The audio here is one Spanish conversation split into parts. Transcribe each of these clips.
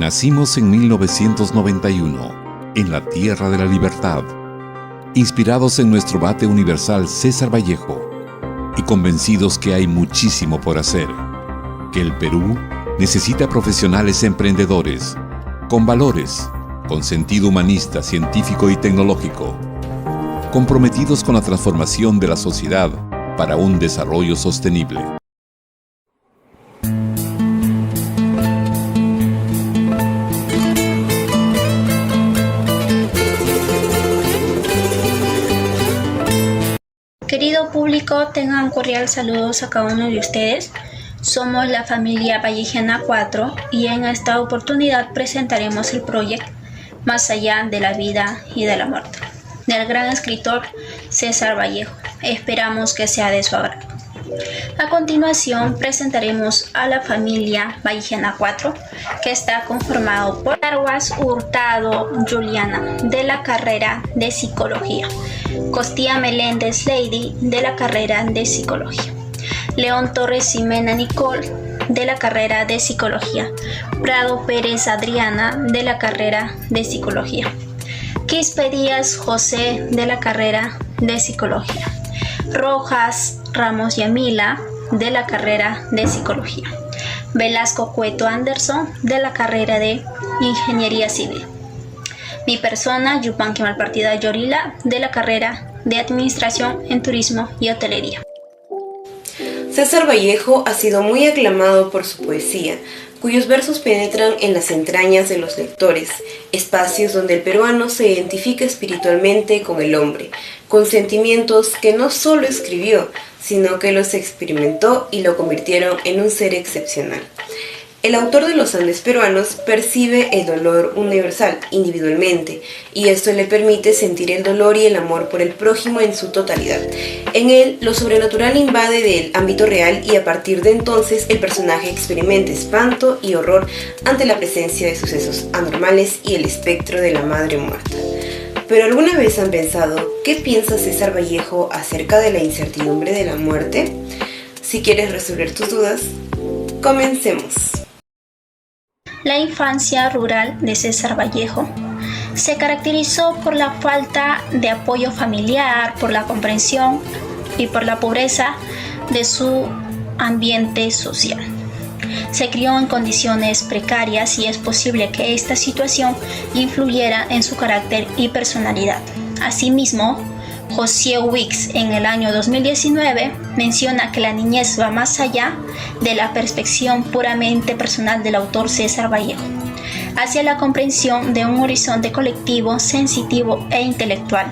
Nacimos en 1991, en la Tierra de la Libertad, inspirados en nuestro bate universal César Vallejo y convencidos que hay muchísimo por hacer, que el Perú necesita profesionales emprendedores, con valores, con sentido humanista, científico y tecnológico, comprometidos con la transformación de la sociedad para un desarrollo sostenible. Querido público, tengan cordial saludos a cada uno de ustedes. Somos la familia Vallejiana 4 y en esta oportunidad presentaremos el proyecto Más allá de la vida y de la muerte, del gran escritor César Vallejo. Esperamos que sea de su agrado. A continuación presentaremos a la familia Vallejiana 4, que está conformado por Arwas Hurtado Juliana, de la carrera de Psicología, Costilla Meléndez Lady, de la carrera de Psicología, León Torres Ximena Nicole, de la carrera de Psicología, Prado Pérez Adriana, de la carrera de Psicología, Quispe Díaz José, de la carrera de Psicología, Rojas Ramos Yamila, de la carrera de Psicología, Velasco Cueto Anderson, de la carrera de Ingeniería Civil. Mi persona, Yupanqui Malpartida Yorila, de la carrera de Administración en Turismo y Hotelería. César Vallejo ha sido muy aclamado por su poesía, cuyos versos penetran en las entrañas de los lectores, espacios donde el peruano se identifica espiritualmente con el hombre, con sentimientos que no solo escribió, sino que los experimentó y lo convirtieron en un ser excepcional. El autor de los Andes peruanos percibe el dolor universal, individualmente, y esto le permite sentir el dolor y el amor por el prójimo en su totalidad. En él, lo sobrenatural invade del ámbito real y a partir de entonces el personaje experimenta espanto y horror ante la presencia de sucesos anormales y el espectro de la madre muerta. ¿Pero alguna vez han pensado qué piensa César Vallejo acerca de la incertidumbre de la muerte? Si quieres resolver tus dudas, comencemos. La infancia rural de César Vallejo se caracterizó por la falta de apoyo familiar, por la comprensión y por la pobreza de su ambiente social. Se crió en condiciones precarias y es posible que esta situación influyera en su carácter y personalidad. Asimismo, José Wicks en el año 2019 menciona que la niñez va más allá de la perspectiva puramente personal del autor César Vallejo, hacia la comprensión de un horizonte colectivo, sensitivo e intelectual,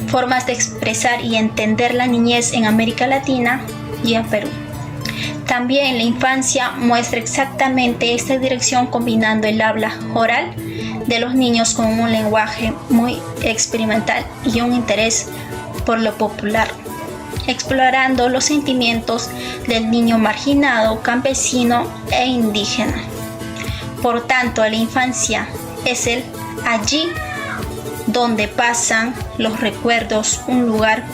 formas de expresar y entender la niñez en América Latina y en Perú. También la infancia muestra exactamente esta dirección combinando el habla oral de los niños con un lenguaje muy experimental y un interés por lo popular, explorando los sentimientos del niño marginado, campesino e indígena. Por tanto, la infancia es allí donde pasan los recuerdos, un lugar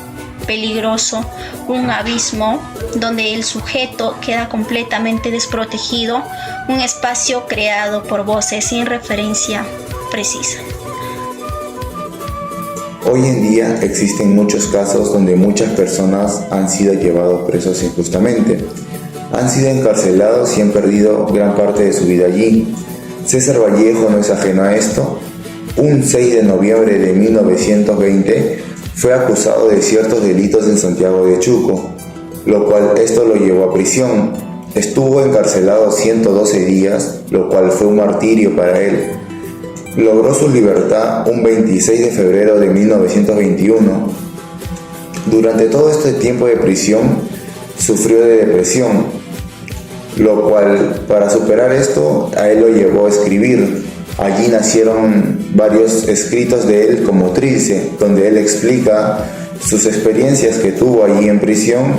peligroso, un abismo donde el sujeto queda completamente desprotegido, un espacio creado por voces sin referencia precisa. Hoy en día existen muchos casos donde muchas personas han sido llevados presos injustamente, han sido encarcelados y han perdido gran parte de su vida allí. César Vallejo no es ajeno a esto. Un 6 de noviembre de 1920 fue acusado de ciertos delitos en Santiago de Chuco, lo cual esto lo llevó a prisión. Estuvo encarcelado 112 días, lo cual fue un martirio para él. Logró su libertad un 26 de febrero de 1921. Durante todo este tiempo de prisión sufrió de depresión, lo cual para superar esto a él lo llevó a escribir. Allí nacieron varios escritos de él como Trilce, donde él explica sus experiencias que tuvo allí en prisión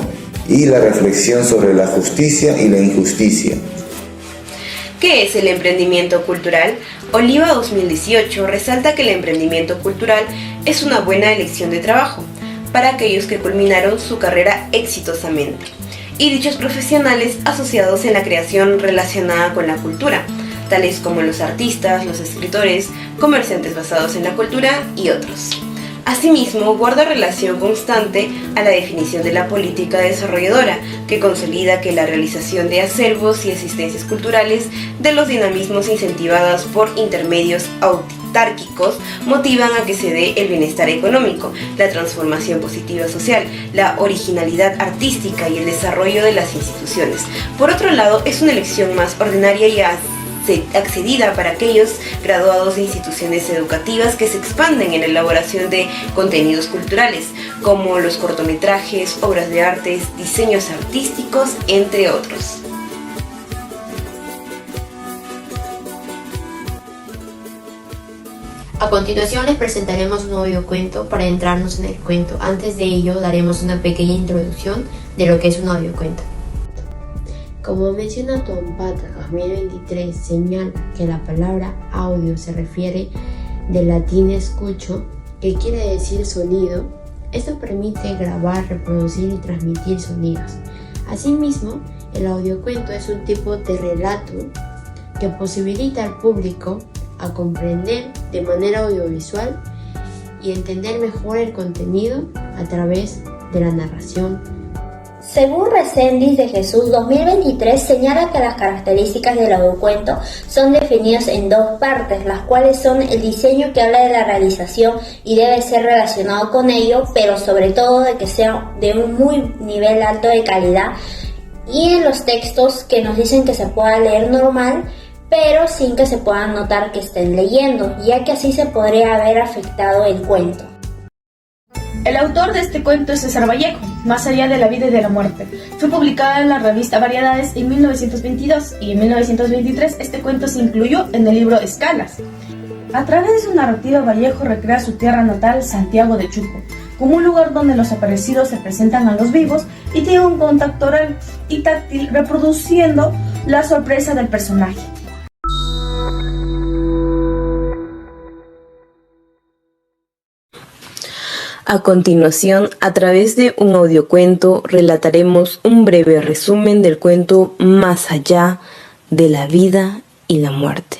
y la reflexión sobre la justicia y la injusticia. ¿Qué es el emprendimiento cultural? Oliva 2018 resalta que el emprendimiento cultural es una buena elección de trabajo para aquellos que culminaron su carrera exitosamente y dichos profesionales asociados en la creación relacionada con la cultura, tales como los artistas, los escritores, comerciantes basados en la cultura y otros. Asimismo, guarda relación constante a la definición de la política desarrolladora, que consolida que la realización de acervos y asistencias culturales de los dinamismos incentivados por intermedios autárquicos motivan a que se dé el bienestar económico, la transformación positiva social, la originalidad artística y el desarrollo de las instituciones. Por otro lado, es una elección más ordinaria y accedida para aquellos graduados de instituciones educativas que se expanden en la elaboración de contenidos culturales, como los cortometrajes, obras de arte, diseños artísticos, entre otros. A continuación les presentaremos un audiocuento para entrarnos en el cuento. Antes de ello daremos una pequeña introducción de lo que es un audiocuento. Como menciona Tompata 2023, señala que la palabra audio se refiere del latín escucho, que quiere decir sonido. Esto permite grabar, reproducir y transmitir sonidos. Asimismo, el audiocuento es un tipo de relato que posibilita al público a comprender de manera audiovisual y entender mejor el contenido a través de la narración. Según Reséndiz de Jesús 2023, señala que las características del audiocuento son definidas en dos partes, las cuales son el diseño, que habla de la realización y debe ser relacionado con ello, pero sobre todo de que sea de un muy nivel alto de calidad, y en los textos, que nos dicen que se pueda leer normal, pero sin que se pueda notar que estén leyendo, ya que así se podría haber afectado el cuento. El autor de este cuento es César Vallejo, Más allá de la vida y de la muerte. Fue publicada en la revista Variedades en 1922 y en 1923 este cuento se incluyó en el libro Escalas. A través de su narrativa, Vallejo recrea su tierra natal, Santiago de Chuco, como un lugar donde los aparecidos se presentan a los vivos y tienen un contacto oral y táctil, reproduciendo la sorpresa del personaje. A continuación, a través de un audiocuento, relataremos un breve resumen del cuento Más allá de la vida y la muerte.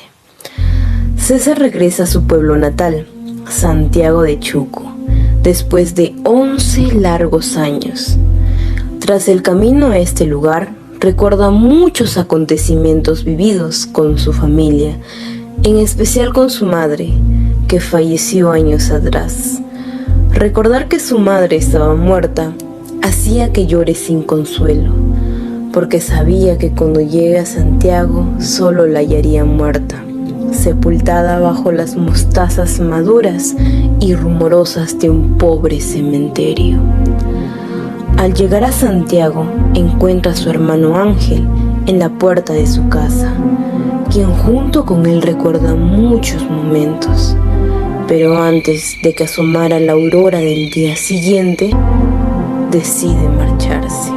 César regresa a su pueblo natal, Santiago de Chuco, después de 11 largos años. Tras el camino a este lugar, recuerda muchos acontecimientos vividos con su familia, en especial con su madre, que falleció años atrás. Recordar que su madre estaba muerta hacía que llore sin consuelo, porque sabía que cuando llegue a Santiago solo la hallaría muerta, sepultada bajo las mostazas maduras y rumorosas de un pobre cementerio. Al llegar a Santiago, encuentra a su hermano Ángel en la puerta de su casa, quien junto con él recuerda muchos momentos. Pero antes de que asomara la aurora del día siguiente, decide marcharse.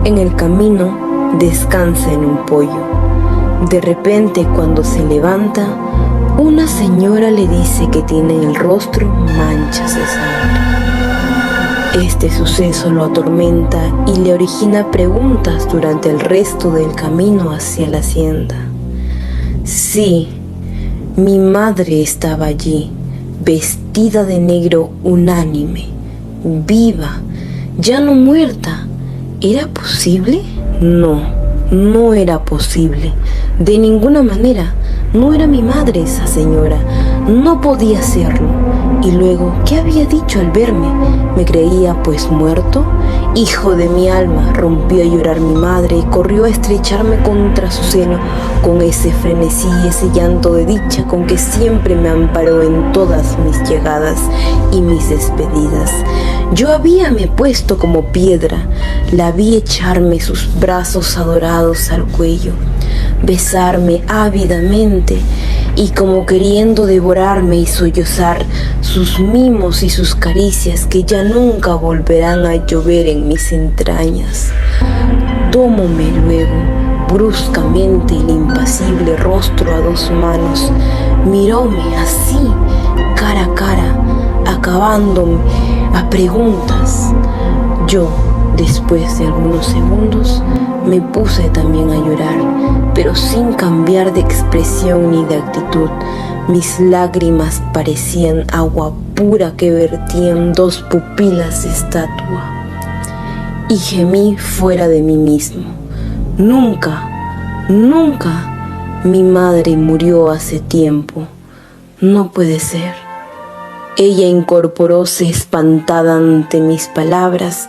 En el camino descansa en un poyo. De repente, cuando se levanta, una señora le dice que tiene en el rostro manchas de sangre. Este suceso lo atormenta y le origina preguntas durante el resto del camino hacia la hacienda. Sí, mi madre estaba allí, vestida de negro unánime, viva, ya no muerta. ¿Era posible? No, no era posible. De ninguna manera. No era mi madre esa señora. No podía serlo. Y luego, ¿qué había dicho al verme? ¿Me creía pues muerto? Hijo de mi alma, rompió a llorar mi madre y corrió a estrecharme contra su seno con ese frenesí y ese llanto de dicha con que siempre me amparó en todas mis llegadas y mis despedidas. Yo habíame puesto como piedra, la vi echarme sus brazos adorados al cuello, besarme ávidamente y como queriendo devorarme y sollozar sus mimos y sus caricias que ya nunca volverán a llover en mis entrañas. Tómome luego bruscamente el impasible rostro a dos manos, miróme así, cara a cara, acabándome a preguntas. Yo, Después de algunos segundos me puse también a llorar, pero sin cambiar de expresión ni de actitud. Mis lágrimas parecían agua pura que vertían dos pupilas de estatua. Y gemí fuera de mí mismo. Nunca, nunca, mi madre murió hace tiempo. No puede ser. Ella incorporóse espantada ante mis palabras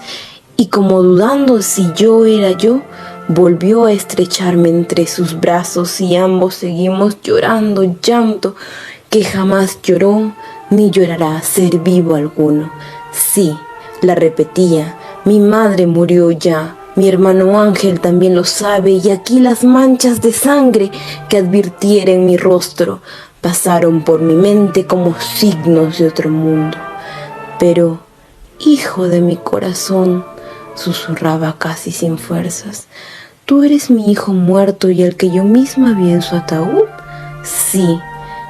y como dudando si yo era yo, volvió a estrecharme entre sus brazos y ambos seguimos llorando llanto que jamás lloró ni llorará ser vivo alguno. Sí, la repetía, mi madre murió ya, mi hermano Ángel también lo sabe y aquí las manchas de sangre que advirtiera en mi rostro pasaron por mi mente como signos de otro mundo. Pero, hijo de mi corazón, susurraba casi sin fuerzas, ¿tú eres mi hijo muerto y el que yo misma vi en su ataúd? Sí,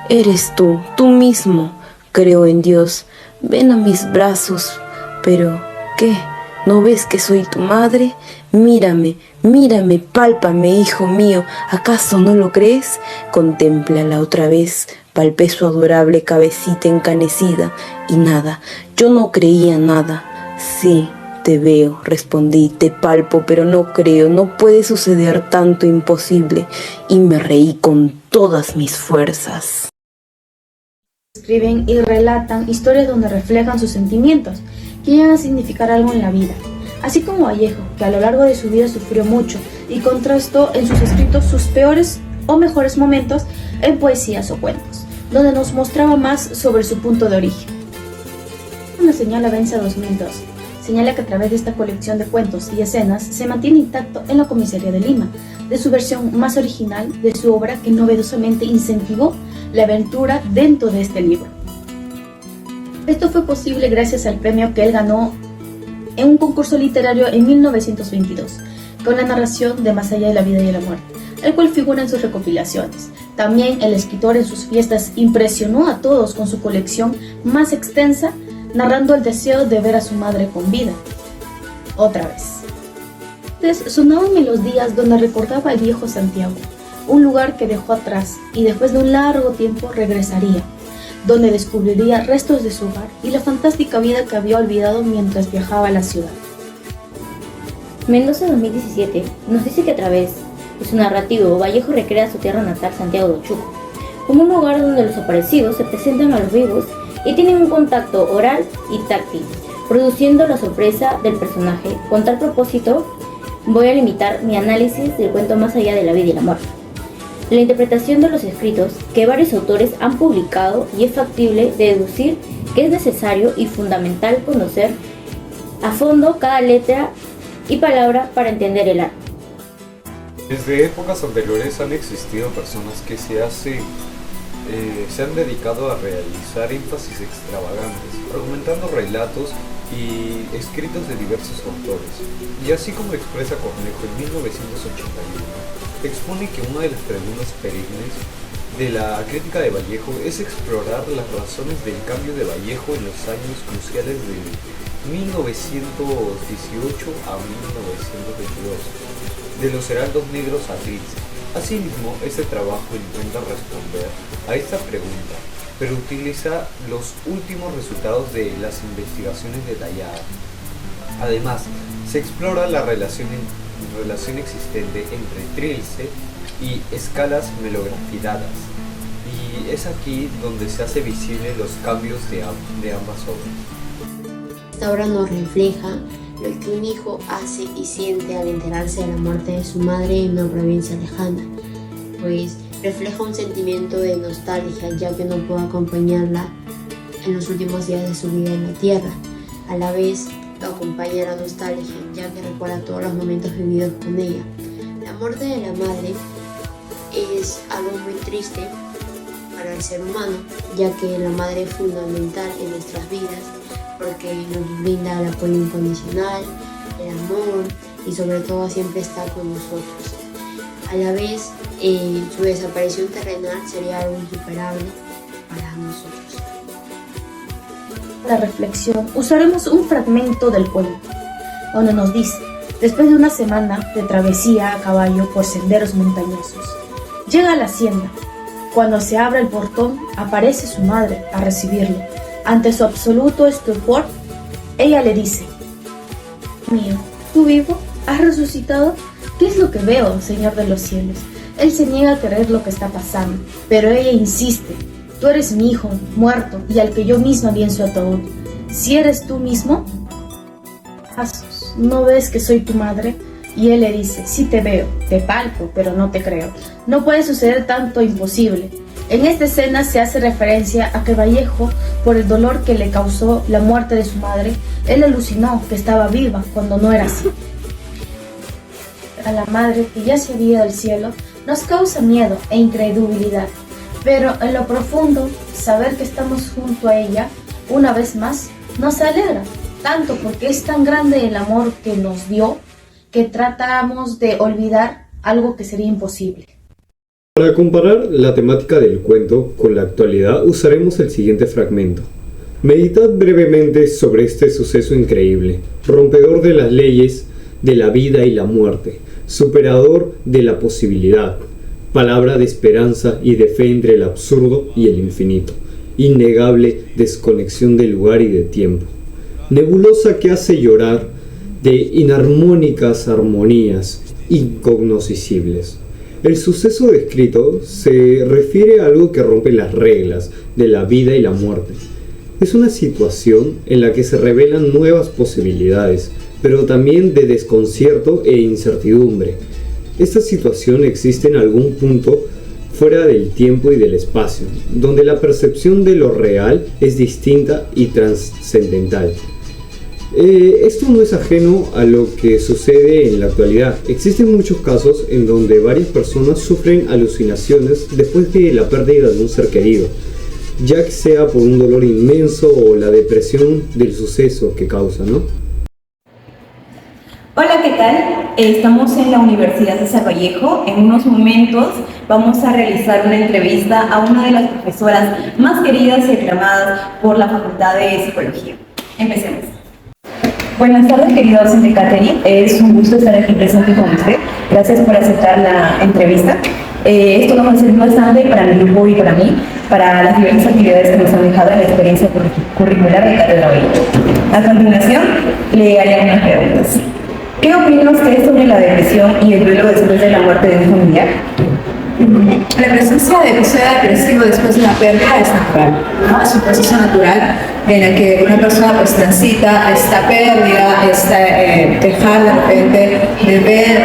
eres tú mismo. Creo en Dios. Ven a mis brazos. Pero, ¿qué? ¿No ves que soy tu madre? Mírame, mírame, pálpame, hijo mío. ¿Acaso no lo crees? Contémplala otra vez. Palpé su adorable cabecita encanecida y nada, yo no creía nada. Sí, te veo, respondí, te palpo, pero no creo, no puede suceder tanto imposible. Y me reí con todas mis fuerzas. Escriben y relatan historias donde reflejan sus sentimientos, que llegan a significar algo en la vida. Así como Vallejo, que a lo largo de su vida sufrió mucho y contrastó en sus escritos sus peores o mejores momentos en poesías o cuentos, donde nos mostraba más sobre su punto de origen. Una señala Vence 2002. Señala que a través de esta colección de cuentos y escenas se mantiene intacto en la comisaría de Lima, de su versión más original de su obra que novedosamente incentivó la aventura dentro de este libro. Esto fue posible gracias al premio que él ganó en un concurso literario en 1922, con la narración de Más allá de la vida y la muerte, el cual figura en sus recopilaciones. También el escritor en sus fiestas impresionó a todos con su colección más extensa, narrando el deseo de ver a su madre con vida. Otra vez. Entonces sonaban melodías donde recordaba al viejo Santiago, un lugar que dejó atrás y después de un largo tiempo regresaría, donde descubriría restos de su hogar y la fantástica vida que había olvidado mientras viajaba a la ciudad. Mendoza 2017 nos dice que a través de su narrativo Vallejo recrea su tierra natal, Santiago de Ochuco, como un lugar donde los aparecidos se presentan a los vivos y tienen un contacto oral y táctil, produciendo la sorpresa del personaje. Con tal propósito, voy a limitar mi análisis del cuento Más allá de la vida y la muerte. La interpretación de los escritos que varios autores han publicado y es factible de deducir que es necesario y fundamental conocer a fondo cada letra y palabra para entender el arte. Desde épocas anteriores han existido personas que se han dedicado a realizar énfasis extravagantes, argumentando relatos y escritos de diversos autores. Y así como expresa Cornejo en 1981, expone que una de las preguntas perennes de la crítica de Vallejo es explorar las razones del cambio de Vallejo en los años cruciales de 1918 a 1922, de los heraldos negros a gris. Asimismo, este trabajo intenta responder a esta pregunta, pero utiliza los últimos resultados de las investigaciones detalladas. Además, se explora la relación existente entre trilce y escalas melografiadas, y es aquí donde se hace visible los cambios de ambas obras. Esta obra nos refleja lo que un hijo hace y siente al enterarse de la muerte de su madre en una provincia lejana, pues refleja un sentimiento de nostalgia ya que no pudo acompañarla en los últimos días de su vida en la tierra. A la vez lo acompaña la nostalgia ya que recuerda todos los momentos vividos con ella. La muerte de la madre es algo muy triste para el ser humano, ya que la madre es fundamental en nuestras vidas porque nos brinda el apoyo incondicional, el amor y sobre todo siempre está con nosotros. A la vez, su desaparición terrenal sería algo insuperable para nosotros. La reflexión, usaremos un fragmento del cuento, donde nos dice: después de una semana de travesía a caballo por senderos montañosos, llega a la hacienda. Cuando se abre el portón, aparece su madre a recibirlo. Ante su absoluto estupor, ella le dice: mío, ¿tú vivo? ¿Has resucitado? ¿Qué es lo que veo, Señor de los cielos? Él se niega a creer lo que está pasando, pero ella insiste: tú eres mi hijo, muerto, y al que yo misma vi en su ataúd. Si eres tú mismo, ¿no ves que soy tu madre? Y él le dice: sí te veo, te palpo, pero no te creo. No puede suceder tanto imposible. En esta escena se hace referencia a que Vallejo, por el dolor que le causó la muerte de su madre, él alucinó que estaba viva cuando no era así. A la madre, que ya se había ido al cielo, nos causa miedo e incredulidad, pero en lo profundo, saber que estamos junto a ella, una vez más, nos alegra, tanto porque es tan grande el amor que nos dio, que tratamos de olvidar algo que sería imposible. Para comparar la temática del cuento con la actualidad, usaremos el siguiente fragmento. Meditad brevemente sobre este suceso increíble, rompedor de las leyes de la vida y la muerte, superador de la posibilidad, palabra de esperanza y de fe entre el absurdo y el infinito, innegable desconexión de lugar y de tiempo, nebulosa que hace llorar de inarmónicas armonías incognoscibles. El suceso descrito se refiere a algo que rompe las reglas de la vida y la muerte. Es una situación en la que se revelan nuevas posibilidades, pero también de desconcierto e incertidumbre. Esta situación existe en algún punto fuera del tiempo y del espacio, donde la percepción de lo real es distinta y trascendental. Esto no es ajeno a lo que sucede en la actualidad. Existen muchos casos en donde varias personas sufren alucinaciones después de la pérdida de un ser querido, ya que sea por un dolor inmenso o la depresión del suceso que causa, ¿no? Hola, ¿qué tal? Estamos en la Universidad César Vallejo. En unos momentos vamos a realizar una entrevista a una de las profesoras más queridas y aclamadas por la Facultad de Psicología. Empecemos. Buenas tardes, querido docente Katherine. Es un gusto estar aquí presente con usted. Gracias por aceptar la entrevista. Esto nos va a servir bastante para mi grupo y para mí, para las diversas actividades que nos han dejado en la experiencia curricular de Cátedra Vallejo. A continuación, le haré unas preguntas. ¿Qué opina usted sobre la depresión y el duelo después de la muerte de un familiar? La presencia de episodio depresivo después de una pérdida es natural, ¿no? Es un proceso natural en el que una persona pues transita esta pérdida, dejar de repente de ver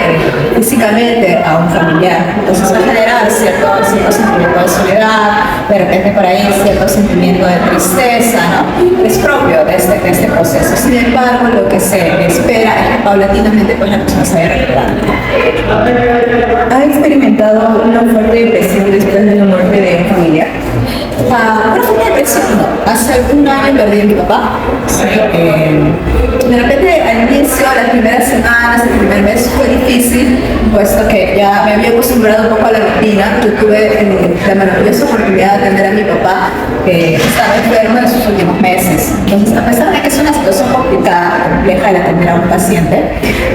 físicamente a un familiar. Entonces va a generar cierto sentimiento de soledad, de repente por ahí cierto sentimiento de tristeza, ¿no? Es propio de este proceso. Sin embargo, lo que se espera es que paulatinamente pues la persona se vaya recuperando. ¿Ha experimentado una fuerte depresión después de la muerte de un familiar? Una fuerte depresión no. Hace algún año perdí a mi papá. Sí, de repente al inicio, las primeras semanas, el primer mes fue difícil, puesto que ya me había acostumbrado un poco a la rutina. Yo tuve la maravillosa oportunidad de atender a mi papá, que estaba enfermo en sus últimos meses. Entonces, a pesar de que es una situación complicada, compleja el atender a un paciente,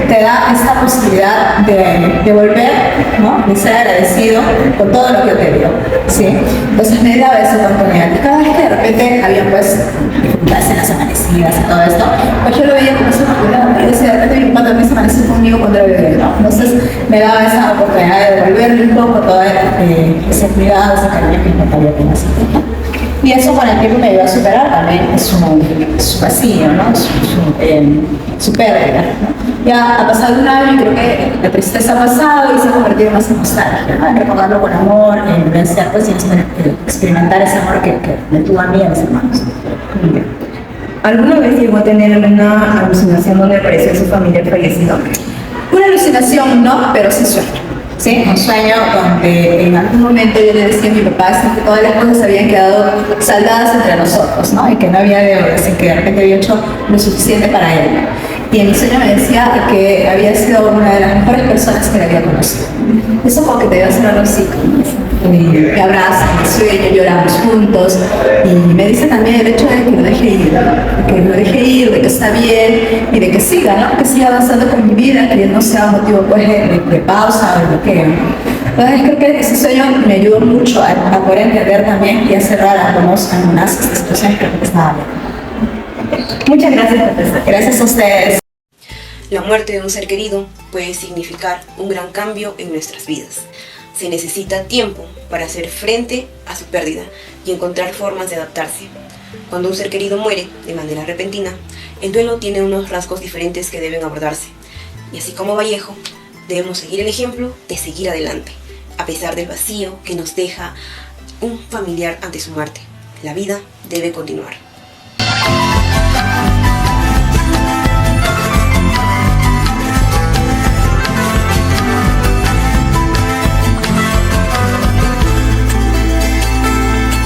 te da esta posibilidad de volver, ¿no? De ser agradecido por todo lo que te dio, ¿sí? Entonces me daba esa oportunidad. Y cada vez que de repente había pues dificultades en las amanecidas y todo esto, pues yo lo veía como esa oportunidad. Y decía, de repente mi papá también se amanece conmigo cuando era bebé, ¿no? Entonces me daba esa oportunidad de devolverle un poco todo ese cuidado, ese cariño que mi papá había tenido. Y eso con el tiempo me ayudó a superar también su vacío, ¿no? Su pérdida, ¿no? Ya ha pasado un año y creo que la tristeza ha pasado y se ha convertido más en nostalgia, ¿no? En recordarlo con amor, en pensar pues, y experimentar ese amor que me tuvo a mí y a mis hermanos. ¿Alguna vez llegó a tener una alucinación donde apareció su familiar fallecido? Una alucinación no, pero sí sueño. Sí, un sueño donde en algún momento yo le decía a mi papá que todas las cosas habían quedado saldadas entre nosotros, ¿no? Y que no había deudas, y que de repente había hecho lo suficiente para él. Y en mi sueño me decía que había sido una de las mejores personas que le había conocido. Eso como que te iba a cerrar los ciclos. Me abrazan, me sueño, lloramos juntos y me dice también el hecho de que lo deje ir, de que está bien y de que siga, ¿no? Que siga avanzando con mi vida, que no sea un motivo pues, de pausa o de bloqueo. Entonces creo que ese sueño me ayudó mucho a poder entender también y a cerrar algunas situaciones que estaba hablando. Muchas gracias, profesor. Gracias a ustedes. La muerte de un ser querido puede significar un gran cambio en nuestras vidas. Se necesita tiempo para hacer frente a su pérdida y encontrar formas de adaptarse. Cuando un ser querido muere de manera repentina, el duelo tiene unos rasgos diferentes que deben abordarse. Y así como Vallejo, debemos seguir el ejemplo de seguir adelante, a pesar del vacío que nos deja un familiar ante su muerte. La vida debe continuar.